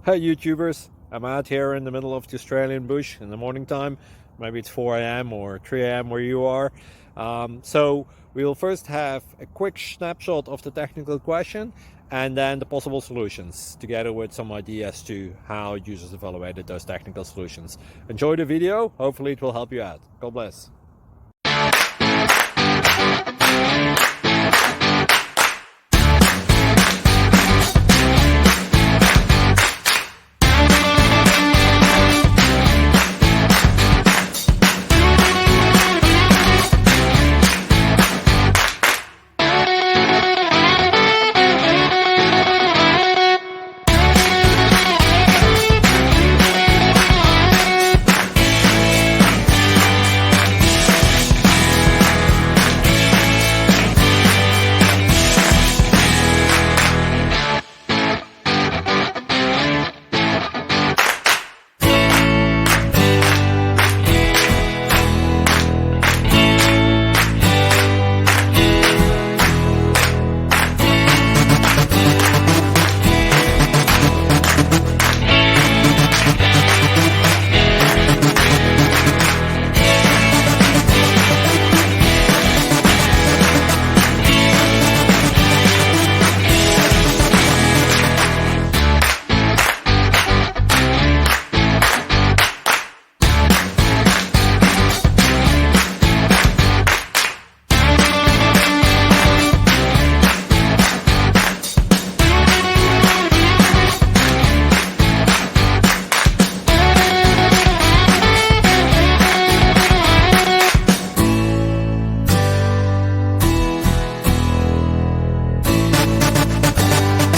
Hey YouTubers, I'm out here in the middle of the Australian bush in the morning time. Maybe it's 4 a.m. or 3 a.m. where you are. So we'll first have a quick snapshot of the technical question and then the possible solutions, together with some ideas to how users evaluated those technical solutions. Enjoy the video, hopefully it will help you out. God bless.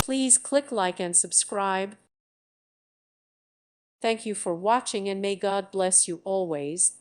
Please click like and subscribe. Thank you for watching and may God bless you always.